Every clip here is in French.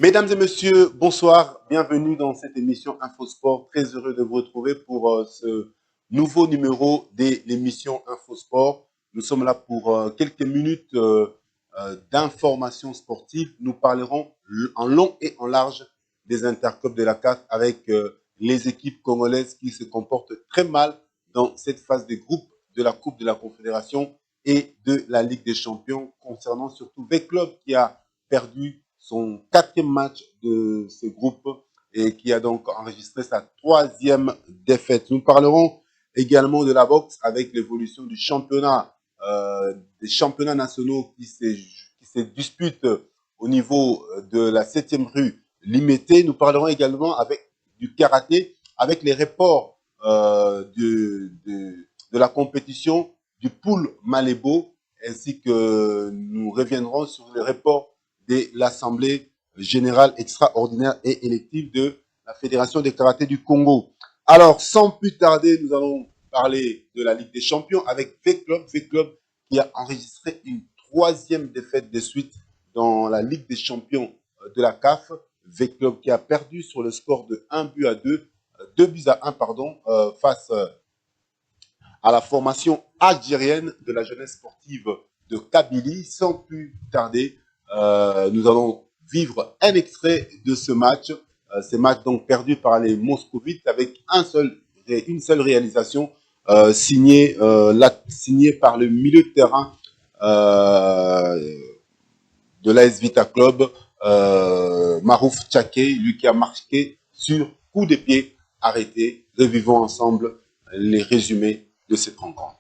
Mesdames et messieurs, bonsoir, bienvenue dans cette émission Infosport. Très heureux de vous retrouver pour ce nouveau numéro de l'émission Infosport. Nous sommes là pour quelques minutes d'informations sportives. Nous parlerons en long et en large des interclubs de la CAF avec les équipes congolaises qui se comportent très mal dans cette phase de groupe de la Coupe de la Confédération et de la Ligue des Champions, concernant surtout V-Club qui a perdu son 4e match de ce groupe et qui a donc enregistré sa 3e défaite. Nous parlerons également de la boxe avec l'évolution du championnat, des championnats nationaux qui se disputent au niveau de la 7e rue Limété. Nous parlerons également du karaté avec les reports de la compétition du pool Malébo, ainsi que nous reviendrons sur les reports de l'Assemblée générale extraordinaire et élective de la Fédération des karatés du Congo. Alors, sans plus tarder, nous allons parler de la Ligue des Champions avec V-Club qui a enregistré une 3e défaite de suite dans la Ligue des Champions de la CAF. V-Club qui a perdu sur le score de 2 buts à 1, face à la formation algérienne de la jeunesse sportive de Kabylie. Sans plus tarder, nous allons vivre un extrait de ce match. Ce match donc perdu par les Moscovites avec une seule réalisation signée par le milieu de terrain de l'AS Vita Club, Marouf Tchaké, lui qui a marqué sur coup de pied arrêté. Revivons ensemble les résumés de cette rencontre.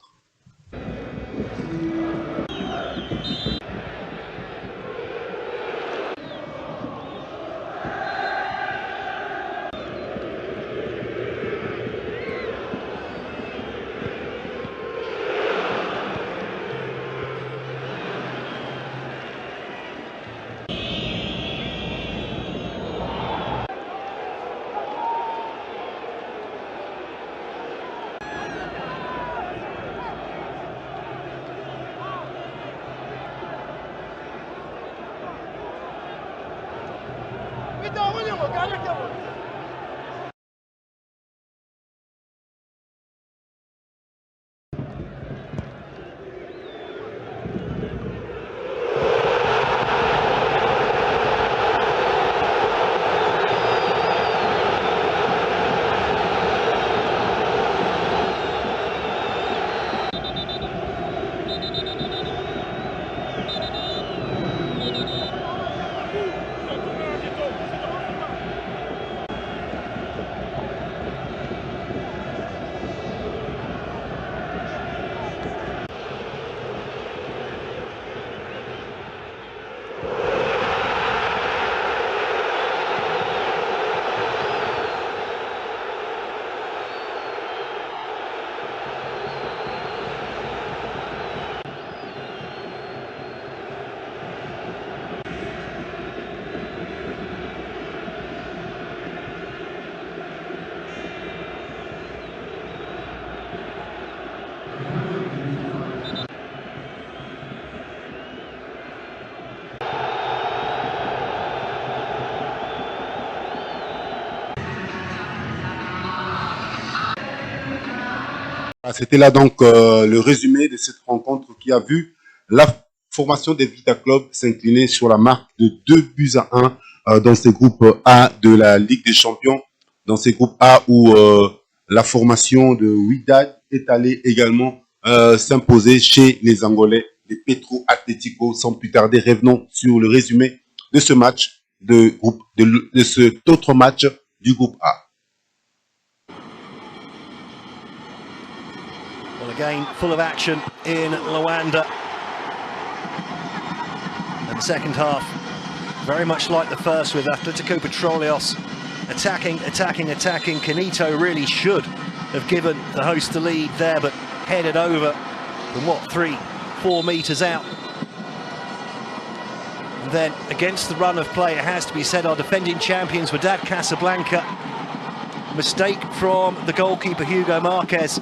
C'était là donc le résumé de cette rencontre qui a vu la formation des Vita Club s'incliner sur la marque de 2 buts à 1 dans ce groupe A de la Ligue des Champions. Dans ce groupe A où la formation de Wydad est allée également s'imposer chez les Angolais, les Petro Atlético. Sans plus tarder, revenons sur le résumé de ce match de cet autre match du groupe A. Well, again, full of action in Luanda. And the second half, very much like the first, with Atletico Petroleos attacking. Canito really should have given the host the lead there, but headed over from 3-4 metres out. And then against the run of play, it has to be said, our defending champions, Wydad Casablanca. Mistake from the goalkeeper Hugo Marquez.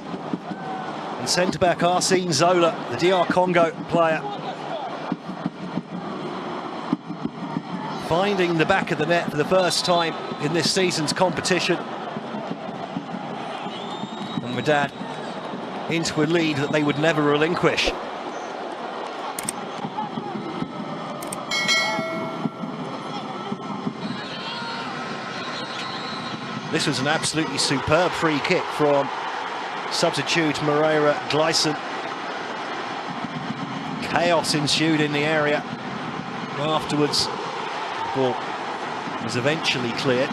And centre-back Arsene Zola, the DR Congo player, finding the back of the net for the first time in this season's competition. And Wydad into a lead that they would never relinquish. This was an absolutely superb free kick from substitute Moreira Gleison. Chaos ensued in the area. Afterwards, the ball was eventually cleared.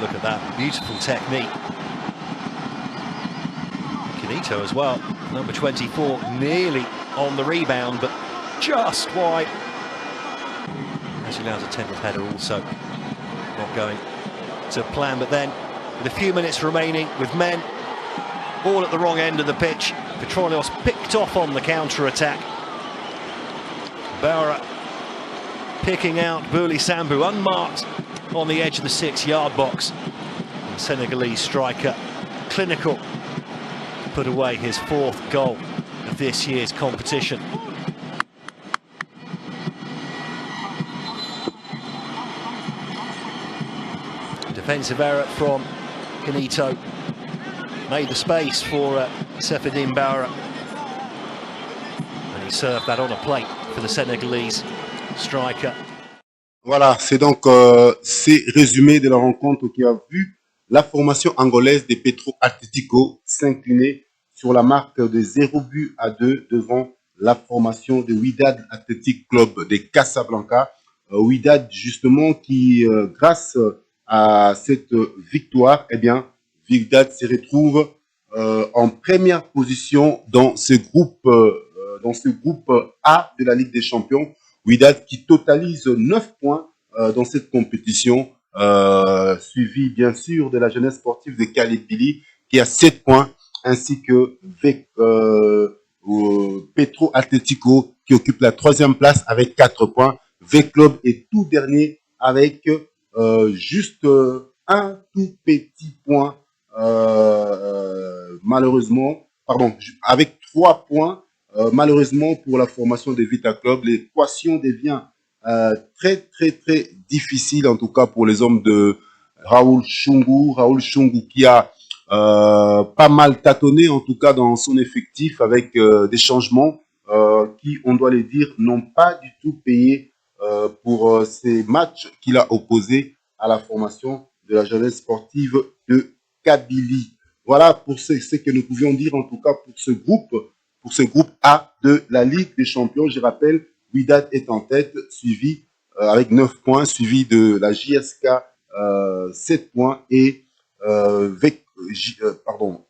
Look at that beautiful technique. Canito as well, number 24, nearly on the rebound, but just wide. As allows a 10th header also not going to plan, but then with a few minutes remaining, with men all at the wrong end of the pitch, Petrolios picked off on the counter-attack. Bowra picking out Bouli Sambou, unmarked on the edge of the 6-yard box. And Senegalese striker, clinical, to put away his 4th goal of this year's competition. Defensive error from Canito made the space for Seferdine Bowra, and he served that on a plate for the Senegalese striker. Voilà, c'est donc ces résumés de la rencontre qui a vu la formation angolaise des Petro Atlético s'incliner sur la marque de 0-2 devant la formation de Wydad Athletic Club de Casablanca. Wydad justement qui, grâce à cette victoire, eh bien, Wydad se retrouve en première position dans ce groupe A de la Ligue des Champions. Wydad qui totalise 9 points dans cette compétition, suivi bien sûr de la jeunesse sportive de Kalibili qui a 7 points, ainsi que Petro Atlético qui occupe la 3e place avec 4 points. V-Club est tout dernier avec juste un tout petit point, malheureusement, pardon, avec 3 points. Malheureusement pour la formation de Vita Club, l'équation devient très difficile, en tout cas pour les hommes de Raoul Shungu. Raoul Shungu qui a pas mal tâtonné, en tout cas dans son effectif, avec des changements qui, on doit les dire, n'ont pas du tout payé pour ces matchs qu'il a opposés à la formation de la jeunesse sportive de Kabylie. Voilà pour ce que nous pouvions dire, en tout cas pour ce groupe A de la Ligue des Champions. Je rappelle, Wydad est en tête, suivi avec 9 points, suivi de la JSK 7 points et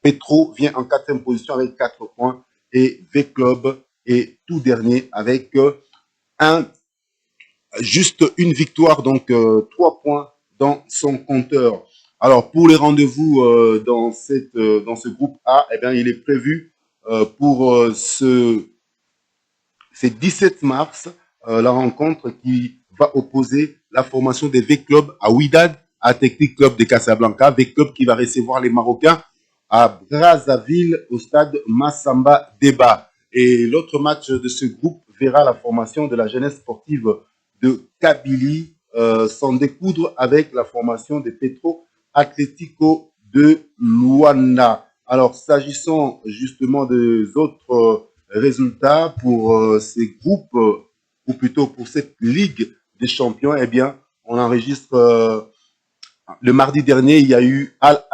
Petro vient en 4e position avec 4 points et V-Club est tout dernier avec juste une victoire, donc 3 points dans son compteur. Alors pour les rendez-vous dans ce groupe A, eh bien, il est prévu pour ce 17 mars, la rencontre qui va opposer la formation des V-Club à Wydad Athletic Club de Casablanca. V-Club qui va recevoir les Marocains à Brazzaville au stade Massamba Déba. Et l'autre match de ce groupe verra la formation de la jeunesse sportive de Kabylie s'en découdre avec la formation des Petro Atlético de Luanda. Alors, s'agissant justement des autres résultats pour ces groupes, ou plutôt pour cette Ligue des Champions, eh bien, on enregistre le mardi dernier, il y a eu Al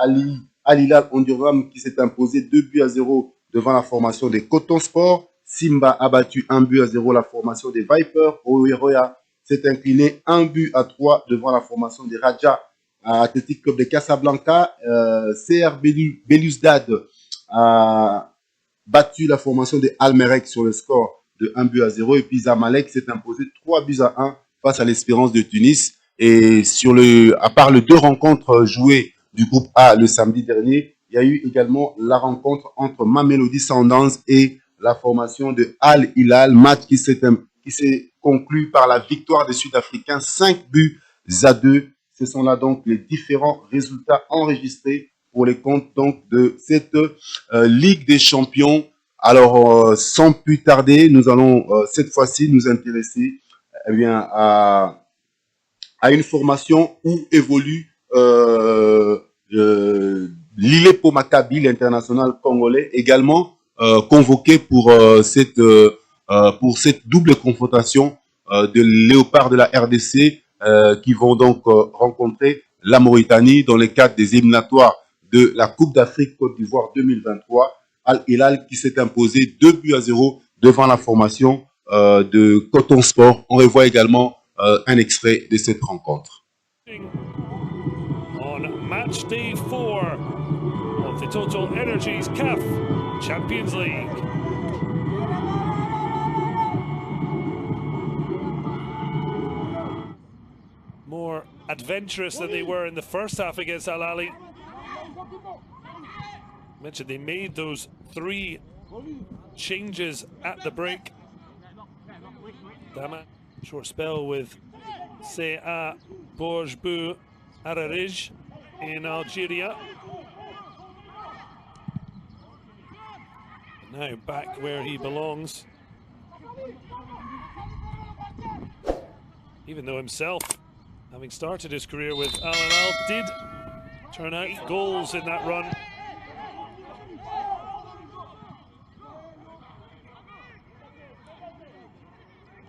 Hilal Omdurman qui s'est imposé 2-0 devant la formation des Coton Sport. Simba a battu 1-0 la formation des Vipers. Oeroya s'est incliné 1-3 devant la formation des Raja Athletic Club de Casablanca. CR Belouizdad a battu la formation des Almerek sur le score de 1-0. Et puis Zamalek s'est imposé 3-1 face à l'Espérance de Tunis. Et à part les 2 rencontres jouées du groupe A le samedi dernier, il y a eu également la rencontre entre Mamelodi Sundowns et la formation de Al Hilal, match qui s'est conclu par la victoire des Sud-Africains 5-2. Ce sont là donc les différents résultats enregistrés pour les comptes donc de cette Ligue des Champions. Alors, sans plus tarder, nous allons cette fois-ci nous intéresser eh bien, à une formation où évolue l'Ilepo Maccabi, l'international congolais, également convoqué pour cette double confrontation de Léopard de la RDC qui vont donc rencontrer la Mauritanie dans le cadre des éliminatoires de la Coupe d'Afrique Côte d'Ivoire 2023. Al Hilal qui s'est imposé 2-0 devant la formation de Coton Sport. On revoit également un extrait de cette rencontre. On match day 4 of the Total Energies CAF Champions League. More adventurous than they were in the first half against Al Ahly. Mentioned they made those 3 changes at the break. Dama, short spell with C.A. Borjbou Ararij in Algeria. Now back where he belongs. Even though himself, having started his career with Al Hilal, did turn out 8 goals in that run.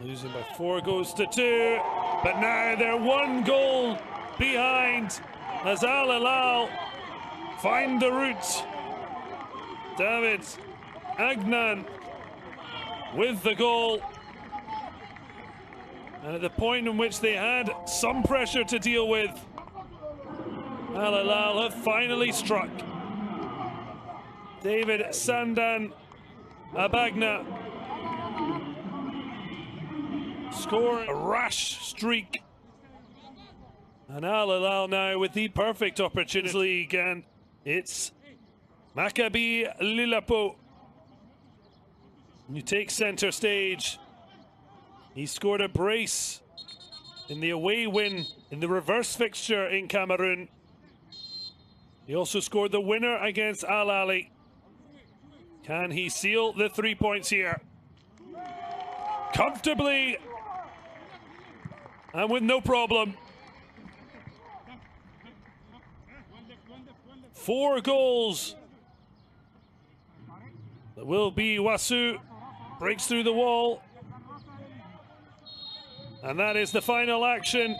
Losing by 4 goals to 2, but now they're 1 goal behind as Al Hilal find the route. David Agnan with the goal. And at the point in which they had some pressure to deal with, Al Hilal have finally struck. David Sandan Abagna score a rash streak. And Al Hilal now with the perfect opportunity league, and it's Maccabi Lilapo. You take center stage. He scored a brace in the away win in the reverse fixture in Cameroon. He also scored the winner against Al Ahly. Can he seal the 3 points here? Comfortably and with no problem. 4 goals. That will be Wasu. Breaks through the wall. And that is the final action.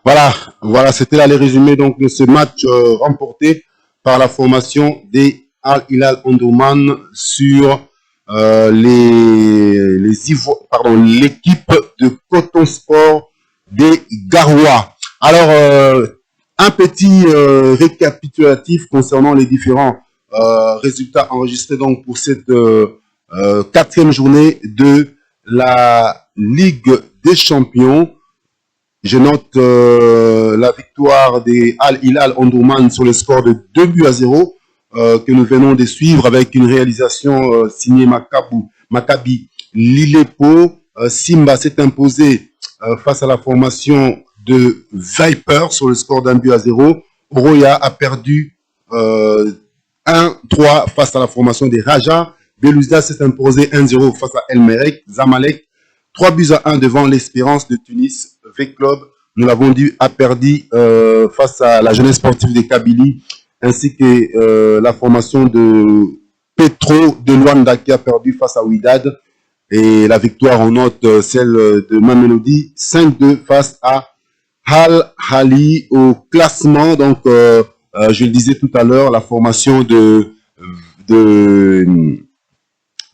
Voilà, c'était là les résumés donc de ce match remporté par la formation des Al Hilal Omdurman sur l'équipe de Coton Sport des Garoua. Alors, un petit récapitulatif concernant les différents résultats enregistrés donc pour cette 4e journée de la Ligue des Champions. Je note la victoire des Al Hilal Omdurman sur le score de 2-0 que nous venons de suivre avec une réalisation signée Maccabi Lilepo. Simba s'est imposé face à la formation de Viper sur le score d'1-0. Oroya a perdu 1-3 face à la formation des Raja. Belouizdad s'est imposé 1-0 face à El Merreikh. Zamalek 3-1 devant l'Espérance de Tunis. V-Club, nous l'avons dit, a perdu face à la jeunesse sportive de Kabylie, ainsi que la formation de Petro de Luanda qui a perdu face à Wydad. Et la victoire, on note celle de Mamelodi 5-2 face à Al Ahly au classement. Donc, je le disais tout à l'heure, la formation de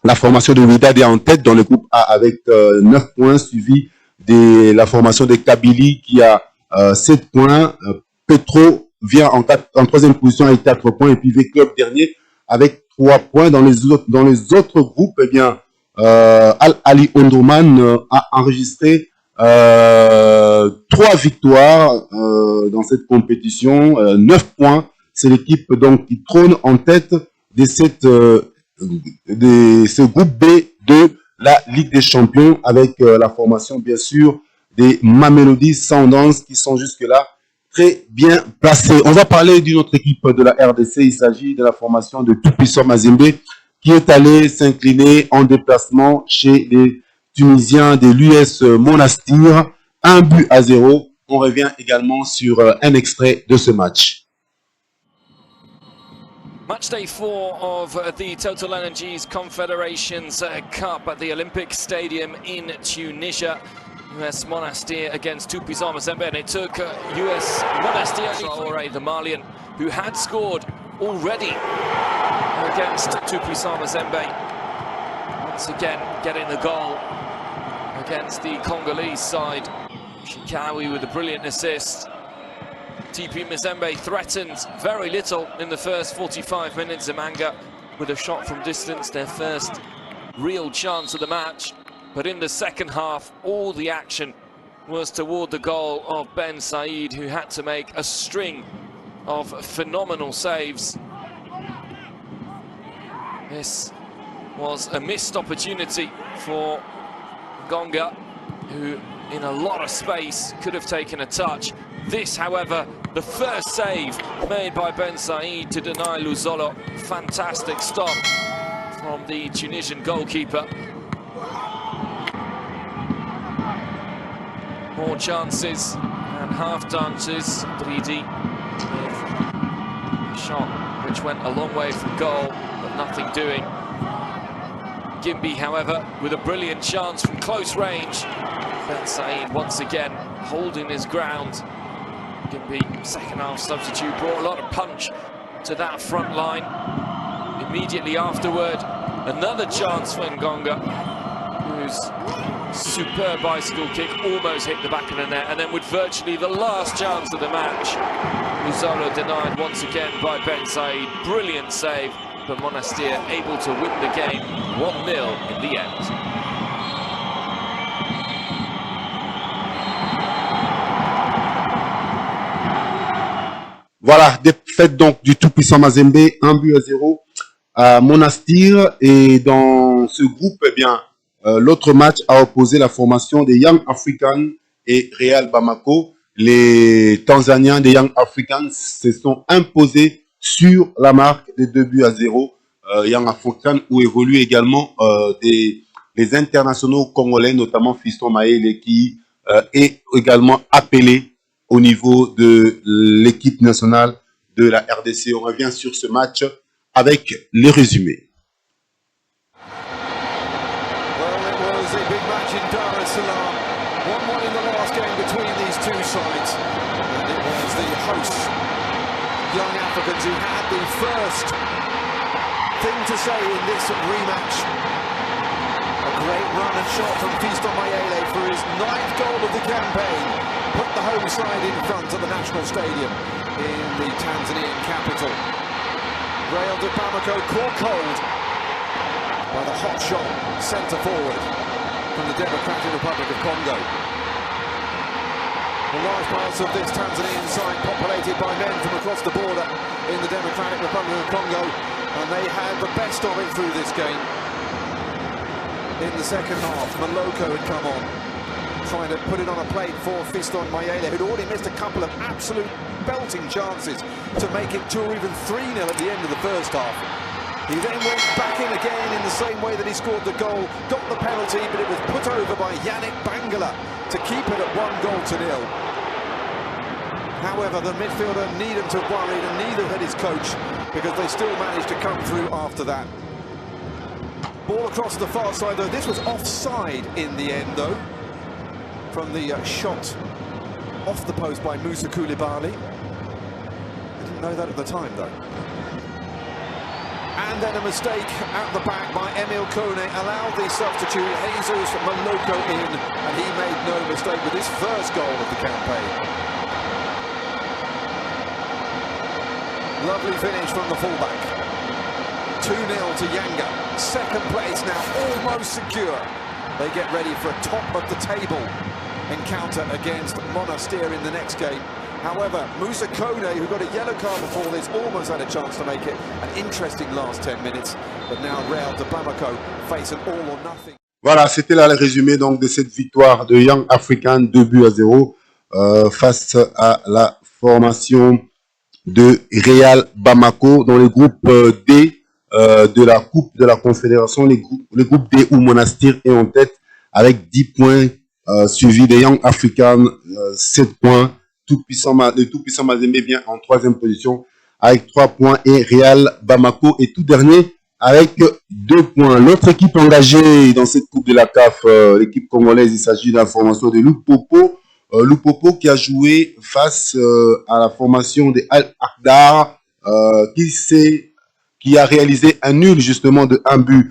Wydad est en tête dans le groupe A avec 9 points, suivi de la formation de Kabylie qui a 7 points. Petro vient en 3e position avec 4 points. Et puis V-Club dernier avec 3 points. Dans les autres groupes, eh bien, Al Ahly Omdurman a enregistré 3 victoires dans cette compétition, 9 points. C'est l'équipe donc qui trône en tête de ce groupe B de la Ligue des Champions avec la formation bien sûr des Mamelodi Sundowns qui sont jusque-là très bien placé. On va parler d'une autre équipe de la RDC. Il s'agit de la formation de Tout-Puissant Mazembe qui est allé s'incliner en déplacement chez les Tunisiens de l'US Monastir. 1-0. On revient également sur un extrait de ce match. Match day 4 of the Total Energies Confederations Cup at the Olympic Stadium in Tunisia. US Monastir against Tout-Puissant Mazembe, and it took US Monastir, the Malian, who had scored already against Tout-Puissant Mazembe. Once again, getting the goal against the Congolese side. Shikawi with a brilliant assist. TP Mazembe threatened very little in the first 45 minutes. Zamanga with a shot from distance, their first real chance of the match. But in the second half, all the action was toward the goal of Ben Said, who had to make a string of phenomenal saves. This was a missed opportunity for Gonga, who in a lot of space could have taken a touch. This, however, the first save made by Ben Said to deny Luzolo. Fantastic stop from the Tunisian goalkeeper. More chances and half chances. Bridi with a shot which went a long way from goal, but nothing doing. Gimbi, however, with a brilliant chance from close range. Ben Said once again holding his ground. Gimbi, second half substitute, brought a lot of punch to that front line. Immediately afterward, another chance for Ngonga, whose superb bicycle kick almost hit the back of the net, and then with virtually the last chance of the match, Luzolo denied once again by Ben Said. Brilliant save, but Monastir able to win the game 1-0 in the end. Voilà, défaite donc du Tout-Puissant Mazembe, 1-0 à Monastir. Et dans ce groupe, eh bien, l'autre match a opposé la formation des Young Africans et Real Bamako. Les Tanzaniens des Young Africans se sont imposés sur la marque des 2-0. Young Africans où évoluent également les internationaux congolais, notamment Fiston Maele, qui est également appelé au niveau de l'équipe nationale de la RDC. On revient sur ce match avec les résumés. Well, it was a big match in Dar es Salaam. 1-1 in the last game between these two sides. And it was the hosts, Young Africans, who had the first thing to say in this rematch. A great run and shot from Fiston Mayele for his 9th goal of the campaign. Put the home side in front of the National Stadium in the Tanzanian capital. Real de Bamako caught cold by the hot shot centre forward from the Democratic Republic of Congo. The large parts of this Tanzanian side populated by men from across the border in the Democratic Republic of Congo, and they had the best of it through this game. In the second half, Maloko had come on, trying to put it on a plate for Fiston Mayele, who'd already missed a couple of absolute belting chances to make it 2 or even 3-0 at the end of the first half. He then went back in again in the same way that he scored the goal, got the penalty, but it was put over by Yannick Bangala to keep it at 1-0. However, the midfielder needed to worry, and neither had his coach, because they still managed to come through after that. Ball across the far side, though. This was offside in the end, though, from the shot off the post by Musa Koulibaly. I didn't know that at the time, though. And then a mistake at the back by Emile Kone allowed the substitute Jesus Maloko in, and he made no mistake with his first goal of the campaign. Lovely finish from the fullback. 2-0 to Yanga. Second place now, almost secure. They get ready for a top of the table encounter against Monastir in the next game. However, Musa Kone, who got a yellow card before this, almost had a chance to make it. An interesting last 10 minutes. But now Real de Bamako face an all or nothing. Voilà, c'était là le résumé donc de cette victoire de Young African 2-0 face à la formation de Real Bamako dans le groupe D de la Coupe de la Confédération. Le groupe D où Monastir est en tête avec 10 points, suivi de Young African 7 points. Le tout-puissant Mazembe vient en 3e position avec 3 points et Real Bamako est tout dernier avec 2 points. L'autre équipe engagée dans cette Coupe de la CAF, l'équipe congolaise, il s'agit de la formation de Lupopo. Lupopo qui a joué face à la formation de Al-Akhdar, qui a réalisé un nul justement de 1 but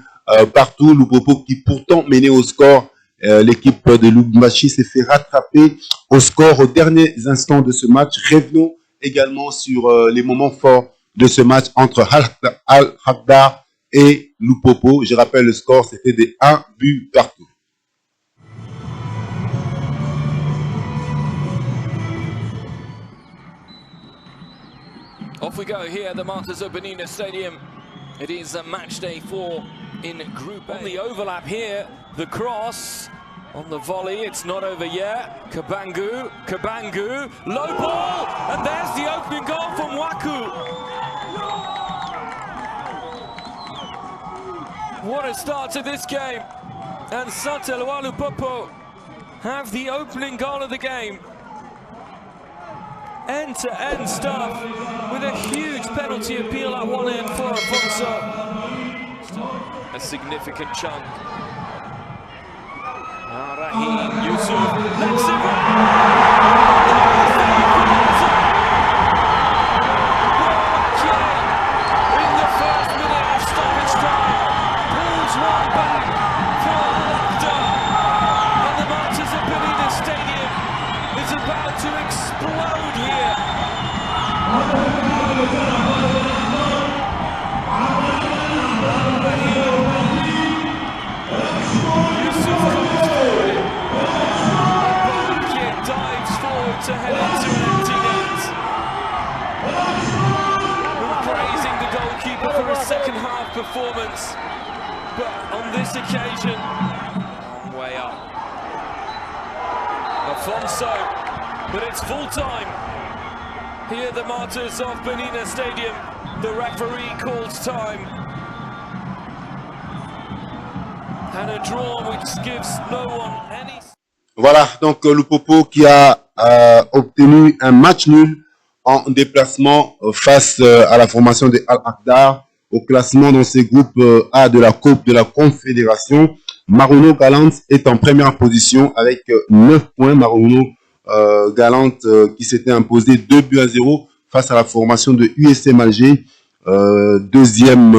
partout. Lupopo qui pourtant menait au score. L'équipe de Lubumbashi s'est fait rattraper au score aux derniers instants de ce match. Revenons également sur les moments forts de ce match entre Al-Akhdar et Lupopo. Je rappelle le score, c'était de 1 but partout. Off we go here at the Martyrs of Benina Stadium. It is match day 4 in Group A. On the overlap here, the cross on the volley, it's not over yet. Kabangu, low ball, and there's the opening goal from Waku. What a start to this game. And Satelwa Lupopo have the opening goal of the game. End-to-end stuff with a huge penalty appeal at one end for Afonso. A significant chunk. Rahim Yusuf, let's it in the first minute of stoppage time, pulls one back for Al-Akhdar, and the Martyrs of Benina Stadium is about to explode here. To head into an empty net. We're praising the goalkeeper for his second half performance, but on this occasion, way up. Afonso, but it's full time. Here at the Martyrs of Benina Stadium, the referee calls time. And a draw which gives no one any... Voilà, donc Lupopo qui a obtenu un match nul en déplacement face à la formation de Al-Akhdar au classement dans ces groupes A de la Coupe de la Confédération. Maruno Galante est en première position avec 9 points. Maruno Galante qui s'était imposé 2-0 face à la formation de USM Alger. Deuxième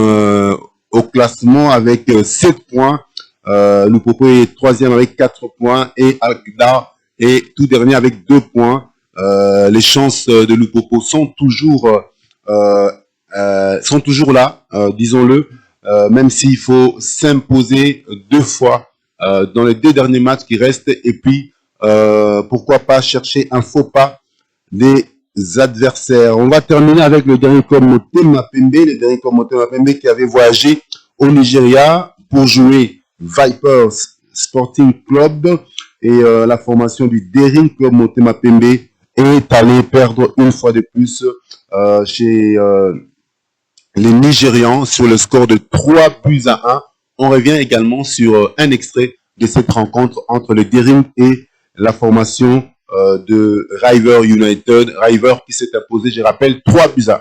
au classement avec 7 points. Lupopo est 3e avec 4 points et Al-Akhdar est tout dernier avec 2 points. Les chances de Lupopo sont toujours là, disons-le, même s'il faut s'imposer 2 fois dans les 2 derniers matchs qui restent et puis pourquoi pas chercher un faux pas des adversaires. On va terminer avec le dernier club Motema Pembe qui avait voyagé au Nigeria pour jouer Vipers Sporting Club et la formation du Daring Club Motema Pembe est allée perdre une fois de plus chez les Nigérians sur le score de 3-1. On revient également sur un extrait de cette rencontre entre le Daring et la formation de River United. River qui s'est imposé, je rappelle, 3-1.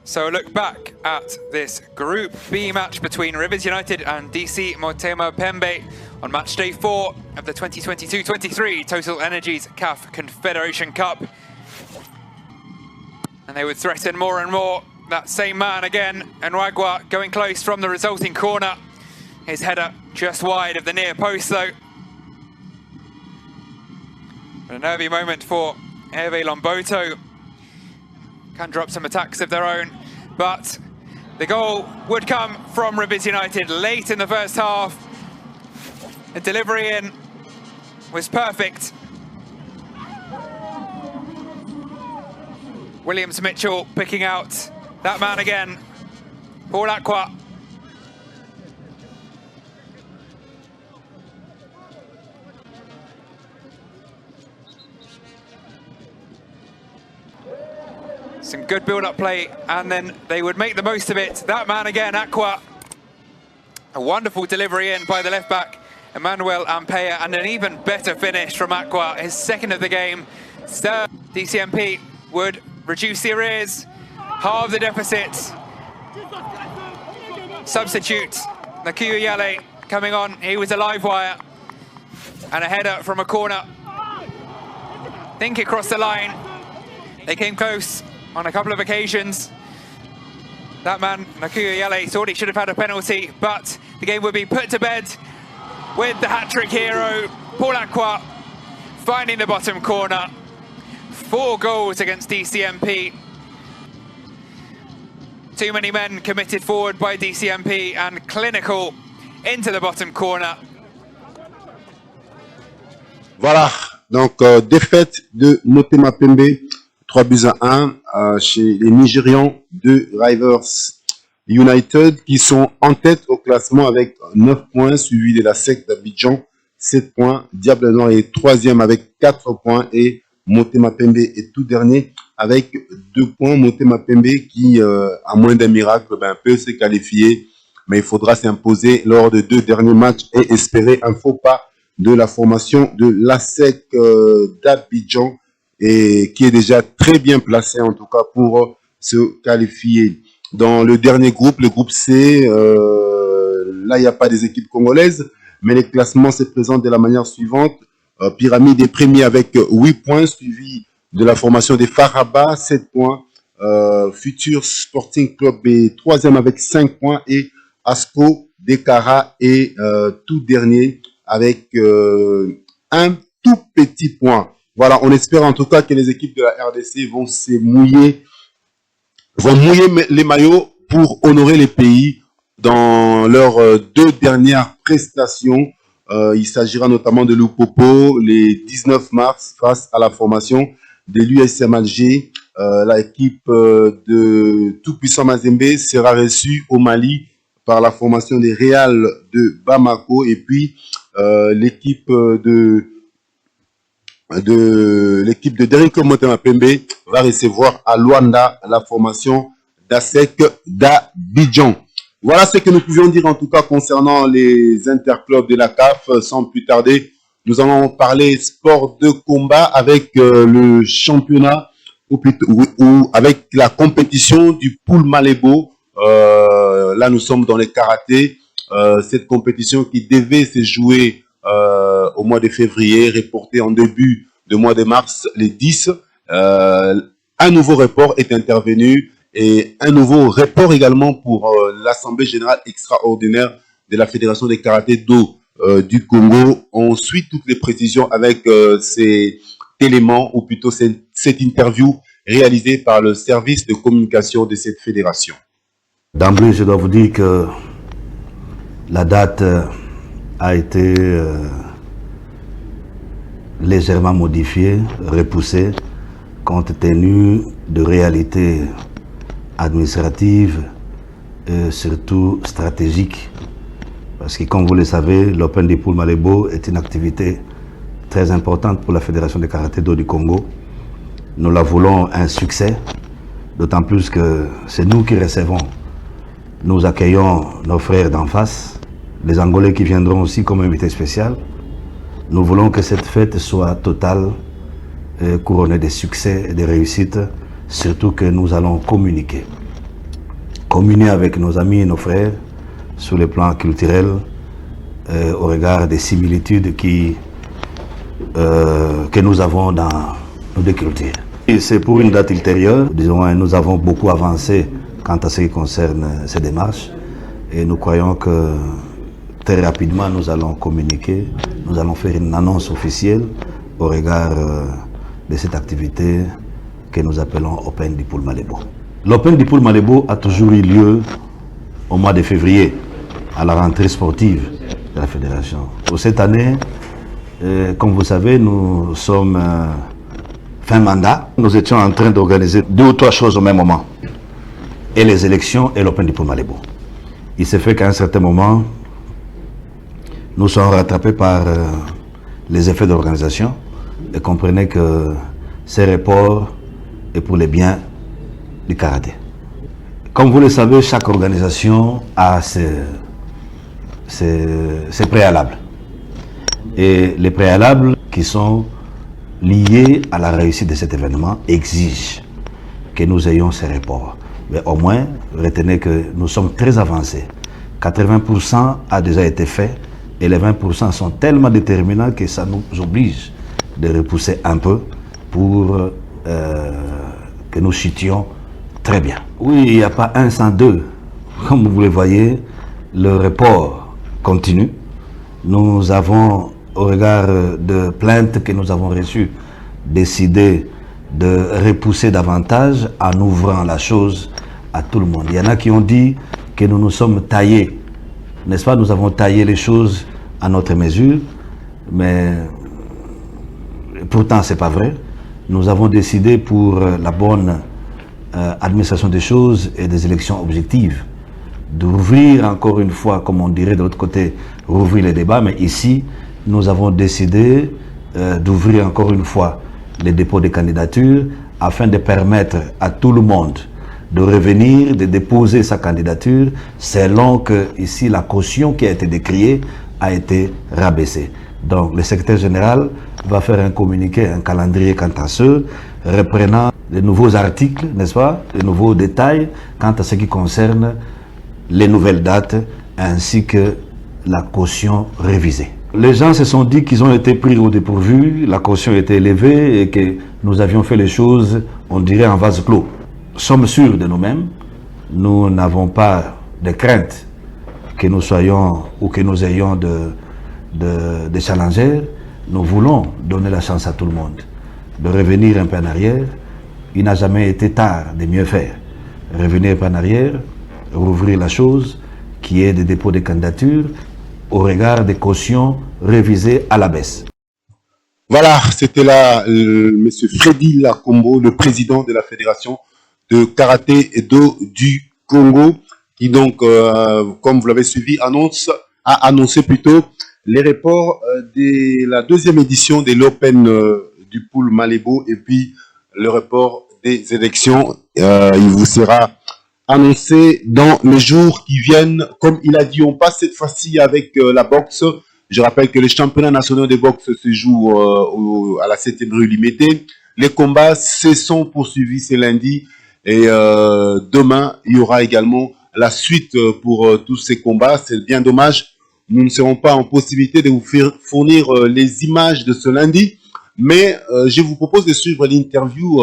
So a look back at this Group B match between Rivers United and DC Motema Pembe on match day 4 of the 2022-23 Total Energies CAF Confederation Cup. And they would threaten more and more. That same man again, Nwagwa, going close from the resulting corner. His header just wide of the near post though. A nervy moment for Hervé Lomboto. Can drop some attacks of their own, but the goal would come from Rivers United late in the first half. The delivery in was perfect. Williams Mitchell picking out that man again, Paul Akwa. Some good build-up play, and then they would make the most of it. That man again, Aqua. A wonderful delivery in by the left back, Emmanuel Ampea, and an even better finish from Aqua, his second of the game. So DCMP would reduce the arrears, halve the deficit. Substitute, Nakuya Yale coming on, he was a live wire. And a header from a corner. Think it crossed the line. They came close on a couple of occasions. That man, Nakuya Yale, thought he should have had a penalty, but the game would be put to bed with the hat-trick hero, Paul Aqua, finding the bottom corner. 4 goals against DCMP. Too many men committed forward by DCMP and clinical into the bottom corner. Voilà, donc défaite de Motema Pembe, 3-1 chez les Nigérians de Rivers United qui sont en tête au classement avec 9 points, suivi de la SEC d'Abidjan, 7 points. Diable Noir est 3e avec 4 points et Motema Pembe est tout dernier avec 2 points. Motema Pembe qui, à moins d'un miracle, peut se qualifier, mais il faudra s'imposer lors de 2 derniers matchs et espérer un faux pas de la formation de l'ASEC d'Abidjan et qui est déjà très bien placé en tout cas pour se qualifier. Dans le dernier groupe, le groupe C, là il n'y a pas des équipes congolaises, mais les classements se présentent de la manière suivante. Pyramide est premier avec 8 points, suivi de la formation des Faraba, 7 points. Future Sporting Club est 3e avec 5 points et Asco Dekara est tout dernier avec un tout petit point. Voilà, on espère en tout cas que les équipes de la RDC vont mouiller les maillots pour honorer les pays dans leurs 2 dernières prestations. Il s'agira notamment de Lupopo les 19 mars face à la formation de l'USM Alger. L'équipe de Tout-Puissant Mazembe sera reçue au Mali par la formation des Real de Bamako et puis l'équipe de Derrick Motema Pembe va recevoir à Luanda la formation d'ASEC d'Abidjan. Voilà ce que nous pouvions dire en tout cas concernant les interclubs de la CAF. Sans plus tarder, nous allons parler sport de combat avec le championnat ou avec la compétition du Poul Malebo. Là, nous sommes dans les karatés. Cette compétition qui devait se jouer au mois de février, reportée en début de mois de mars, les 10. Un nouveau report est intervenu et un nouveau report également pour l'Assemblée générale extraordinaire de la Fédération des karatés do du Congo. On suit toutes les précisions avec ces éléments, ou plutôt cette interview réalisée par le service de communication de cette fédération. D'emblée, je dois vous dire que la date a été légèrement modifiée, repoussée, compte tenu de réalités administratives et surtout stratégiques. Parce que, comme vous le savez, l'Open du Poul Malebo est une activité très importante pour la Fédération de karaté do du Congo. Nous la voulons un succès, d'autant plus que c'est nous qui recevons. Nous accueillons nos frères d'en face, les Angolais qui viendront aussi comme invités spéciaux. Nous voulons que cette fête soit totale, couronnée de succès et de réussite, surtout que nous allons communiquer. Communier avec nos amis et nos frères sur le plan culturel, au regard des similitudes que nous avons dans nos deux cultures. Et c'est pour une date ultérieure, disons, nous avons beaucoup avancé quant à ce qui concerne ces démarches et nous croyons que très rapidement nous allons communiquer, nous allons faire une annonce officielle au regard de cette activité que nous appelons Open du Poul Malebo. L'Open du Poul Malebo a toujours eu lieu au mois de février, à la rentrée sportive de la fédération. Pour cette année, comme vous savez, nous sommes fin mandat. Nous étions en train d'organiser 2 ou 3 choses au même moment. Et les élections et l'Open du Poul Malebo. Il s'est fait qu'à un certain moment, nous sommes rattrapés par les effets de l'organisation et comprenez que ces reports est pour les biens du karaté. Comme vous le savez, chaque organisation a ses préalables. Et les préalables qui sont liés à la réussite de cet événement exigent que nous ayons ces reports. Mais au moins, retenez que nous sommes très avancés. 80% a déjà été fait et les 20% sont tellement déterminants que ça nous oblige de repousser un peu pour que nous chutions très bien. Oui, il n'y a pas un sans deux. Comme vous le voyez, le report continue. Nous avons, au regard de plaintes que nous avons reçues, décidé de repousser davantage en ouvrant la chose à tout le monde. Il y en a qui ont dit que nous nous sommes taillés, n'est-ce pas? Nous avons taillé les choses à notre mesure, mais pourtant c'est pas vrai. Nous avons décidé pour la bonne administration des choses et des élections objectives d'ouvrir encore une fois, comme on dirait de l'autre côté, rouvrir les débats, mais ici nous avons décidé d'ouvrir encore une fois les dépôts de candidatures afin de permettre à tout le monde de revenir, de déposer sa candidature selon que ici la caution qui a été décriée a été rabaissée. Donc le secrétaire général va faire un communiqué, un calendrier quant à ce, reprenant les nouveaux articles, n'est-ce pas, les nouveaux détails quant à ce qui concerne les nouvelles dates ainsi que la caution révisée. Les gens se sont dit qu'ils ont été pris au dépourvu, la caution était élevée et que nous avions fait les choses, on dirait, en vase clos. Nous sommes sûrs de nous-mêmes, nous n'avons pas de crainte que nous soyons ou que nous ayons de challengers. Nous voulons donner la chance à tout le monde de revenir un peu en arrière. Il n'a jamais été tard de mieux faire. Revenir un peu en arrière, rouvrir la chose qui est des dépôts de candidature au regard des cautions révisées à la baisse. Voilà, c'était là M. Freddy Lakombo, le président de la Fédération de Karaté Do du Congo, qui donc, comme vous l'avez suivi, a annoncé plutôt les reports de la deuxième édition de l'Open du pool Malébo et puis le report des élections. Il vous sera annoncé dans les jours qui viennent. Comme il a dit, on passe cette fois-ci avec la boxe. Je rappelle que les championnats nationaux de boxe se jouent à la 7e rue limitée. Les combats se sont poursuivis ce lundi et demain, il y aura également la suite pour tous ces combats. C'est bien dommage. Nous ne serons pas en possibilité de vous fournir les images de ce lundi, mais je vous propose de suivre l'interview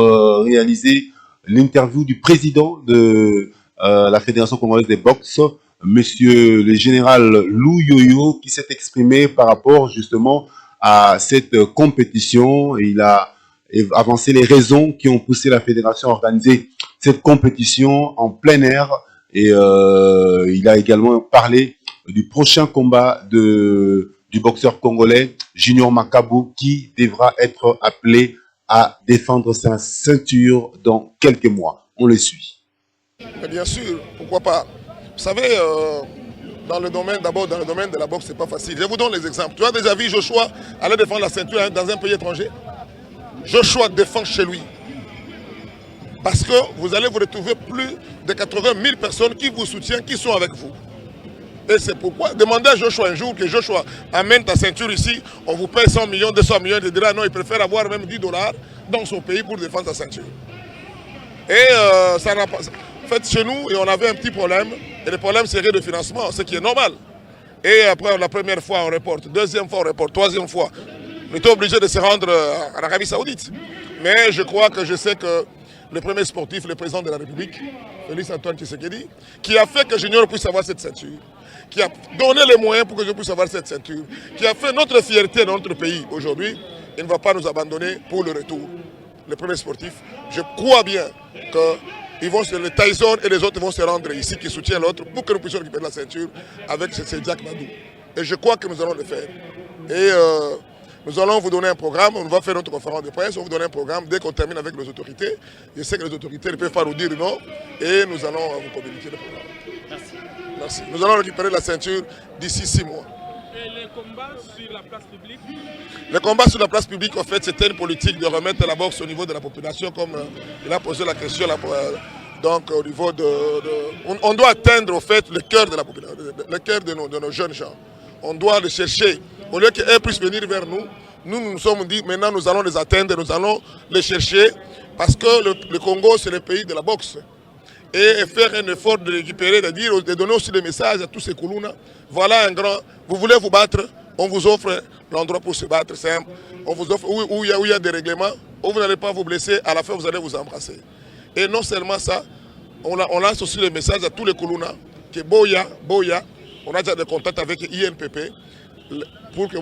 l'interview du président de la Fédération congolaise de boxe, Monsieur le général Lou Yoyo, qui s'est exprimé par rapport justement à cette compétition. Il a avancé les raisons qui ont poussé la fédération à organiser cette compétition en plein air et il a également parlé du prochain combat du boxeur congolais Junior Makabu qui devra être appelé à défendre sa ceinture dans quelques mois. On le suit. Mais bien sûr, pourquoi pas. Vous savez, dans le domaine de la boxe, c'est pas facile. Je vous donne les exemples. Tu as déjà vu Joshua aller défendre la ceinture dans un pays étranger? Joshua défend chez lui. Parce que vous allez vous retrouver plus de 80 000 personnes qui vous soutiennent, qui sont avec vous. Et c'est pourquoi, demandez à Joshua un jour que Joshua amène ta ceinture ici, on vous paye 100 millions, 200 millions, il dira non, il préfère avoir même 10 $ dans son pays pour défendre sa ceinture. Et ça n'a pas... En fait, chez nous, on avait un petit problème, et le problème serait de financement, ce qui est normal. Et après, la première fois, on reporte, deuxième fois, on reporte, troisième fois. On était obligé de se rendre en Arabie Saoudite. Mais je crois que je sais que le premier sportif, le président de la République, Félix Antoine Tshisekedi, qui a fait que Junior puisse avoir cette ceinture, qui a donné les moyens pour que je puisse avoir cette ceinture, qui a fait notre fierté dans notre pays aujourd'hui, il ne va pas nous abandonner pour le retour. Le premier sportif, je crois bien que les Tyson et les autres vont se rendre ici, qui soutiennent l'autre, pour que nous puissions récupérer la ceinture avec ce Jack Madou. Et je crois que nous allons le faire. Et nous allons vous donner un programme, on va faire notre conférence de presse, on va vous donner un programme dès qu'on termine avec les autorités. Je sais que les autorités ne peuvent pas nous dire non, et nous allons vous communiquer le programme. Merci. Merci. Nous allons récupérer la ceinture d'ici 6 mois. Et les combats sur la place publique? Les combats sur la place publique, en fait, c'était une politique de remettre la boxe au niveau de la population, comme il a posé la question Donc au niveau on doit atteindre au fait le cœur de la population, le cœur de nos jeunes gens. On doit les chercher. Au lieu qu'eux puissent venir vers nous, nous sommes dit maintenant nous allons les atteindre, nous allons les chercher parce que le Congo c'est le pays de la boxe. Et faire un effort de récupérer, de donner aussi des messages à tous ces Koulouna. Voilà un grand, vous voulez vous battre, on vous offre l'endroit pour se battre, simple. On vous offre où il y a des règlements, où vous n'allez pas vous blesser, à la fin vous allez vous embrasser. Et non seulement ça, on lance aussi le message à tous les Koulouna, que Boya, on a déjà des contacts avec INPP, pour que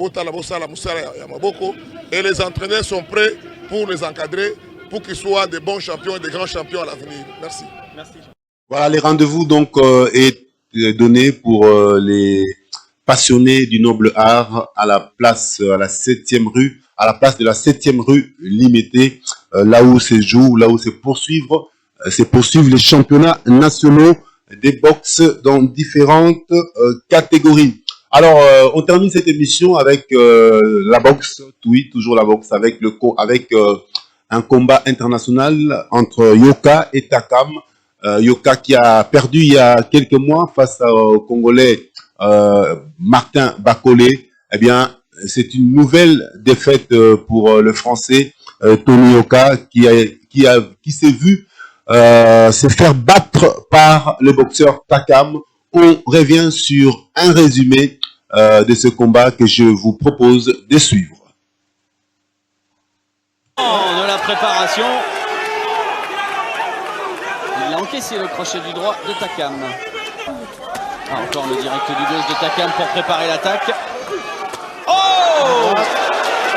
et les entraîneurs sont prêts pour les encadrer, pour qu'ils soient des bons champions et des grands champions à l'avenir. Merci. Merci. Voilà, les rendez-vous donc est donné pour les passionnés du noble art à la place à la 7e rue, à la place de la 7e rue limitée, là où se joue, là où se poursuivent les championnats nationaux des boxe dans différentes catégories. Alors, on termine cette émission avec la boxe, oui, toujours la boxe, avec un combat international entre Yoka et Takam. Yoka qui a perdu il y a quelques mois face au Congolais Martin Bakolé. Eh bien, c'est une nouvelle défaite pour le Français Tony Yoka qui s'est vu se faire battre par le boxeur Takam. On revient sur un résumé de ce combat que je vous propose de suivre. De la préparation. Il a encaissé le crochet du droit de Takam. Encore le direct du gauche de Takam pour préparer l'attaque. Oh!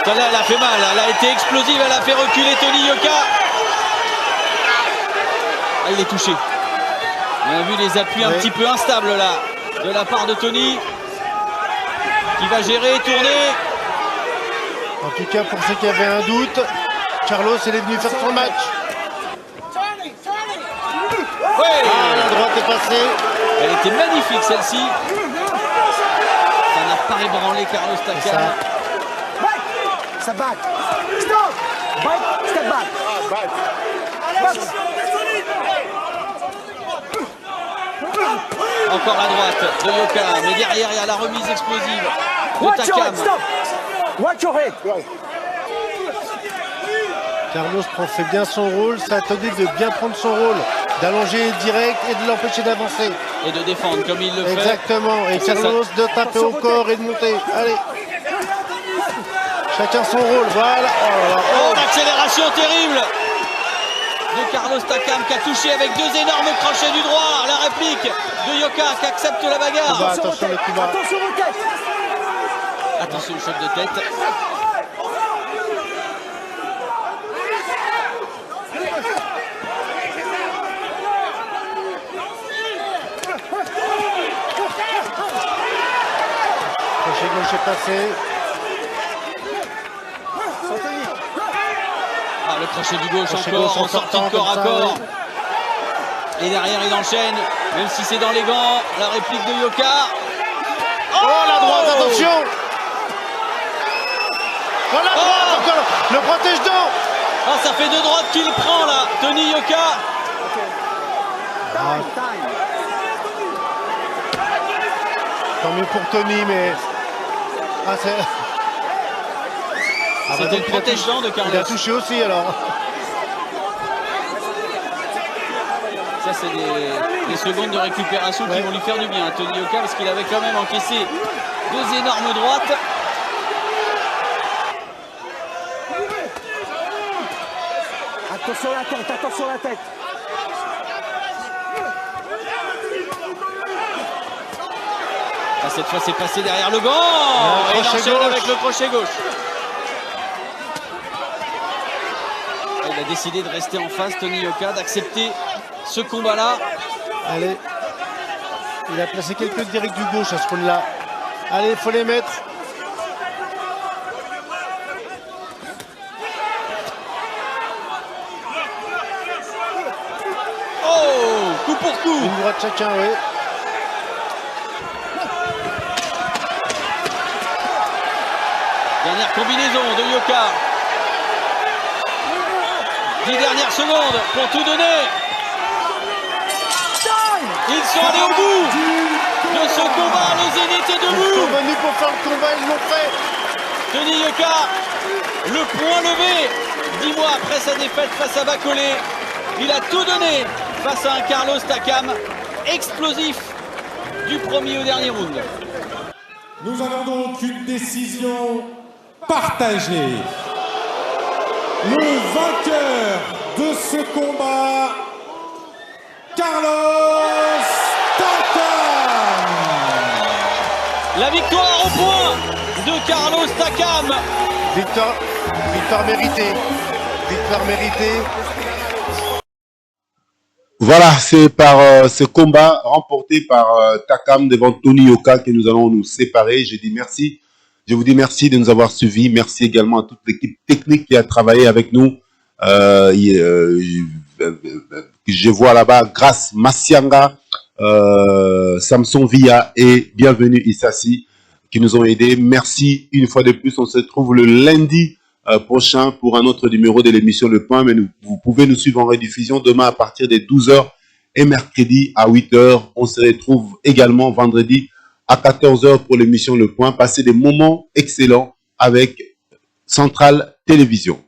Celle-là, elle a fait mal, elle a été explosive, elle a fait reculer Tony Yoka. Ah, il est touché. On a vu les appuis un petit peu instables là, de la part de Tony, qui va gérer, tourner. En tout cas, pour ceux qui avaient un doute, Carlos est venu faire son match. Ouais. Ah, la droite est passée. Elle était magnifique celle-ci. Ça n'a pas ébranlé Carlos Takam. Step back. Stop. Back. Step back. Encore la droite de Yoka, mais derrière il y a la remise explosive de Takam. Watch your head. Carlos fait bien son rôle, ça a Tony de bien prendre son rôle, d'allonger direct et de l'empêcher d'avancer. Et de défendre comme il le fait. Exactement, et Carlos de taper au corps et de monter. Allez. Chacun son rôle, voilà. Oh, l'accélération terrible de Carlos Takam qui a touché avec deux énormes crochets du droit. La réplique de Yoka qui accepte la bagarre. Attention le combat. Attention aux têtes. Attention au choc de tête. Crochet gauche est passé. Ah, le crochet du gauche encore en sortie de corps à corps. Et derrière il enchaîne, même si c'est dans les gants, la réplique de Yoka. Oh, la droite, attention. Oh, la droite encore. Le protège-dents. Oh, ça fait deux droites qu'il prend là, Tony Yoka. Tant mieux pour Tony, mais... Ah, c'est... C'était le protège-dents de Carlos. Il a touché aussi alors. Ça c'est des secondes de récupération qui vont lui faire du bien, Tony Yoka, parce qu'il avait quand même encaissé deux énormes droites. Attention la tête, attention la tête. Ah, cette fois c'est passé derrière le gant. Et il enchaîne avec le crochet gauche. Il a décidé de rester en face, Tony Yoka, d'accepter ce combat-là. Allez. Il a placé quelques directs du gauche à ce round-là. Allez, il faut les mettre. Oh, coup pour coup. Une droite chacun, oui. Dernière combinaison de Yoka. 10 dernières secondes pour tout donner. sont allés au bout de ce combat. Le Zénith est Ils debout. sont venus pour faire le combat, ils l'ont fait. Denis Yoka, le point levé. 10 mois après sa défaite face à Bacolé, il a tout donné face à un Carlos Takam explosif du premier au dernier round. Nous avons donc une décision partagée. Le vainqueur de ce combat, Carlos Takam. La victoire au point de Carlos Takam. Victoire méritée. Victoire méritée. Voilà, c'est par ce combat remporté par Takam devant Tony Yoka que nous allons nous séparer. Je dis merci. Je vous dis merci de nous avoir suivis. Merci également à toute l'équipe technique qui a travaillé avec nous. Je vois là-bas Grace Massianga, Samson Villa et Bienvenue Issassi qui nous ont aidés. Merci une fois de plus. On se retrouve le lundi prochain pour un autre numéro de l'émission Le Point. Mais vous pouvez nous suivre en rediffusion demain à partir des 12h et mercredi à 8h. On se retrouve également vendredi à 14h pour l'émission Le Point. Passez des moments excellents avec Centrale Télévision.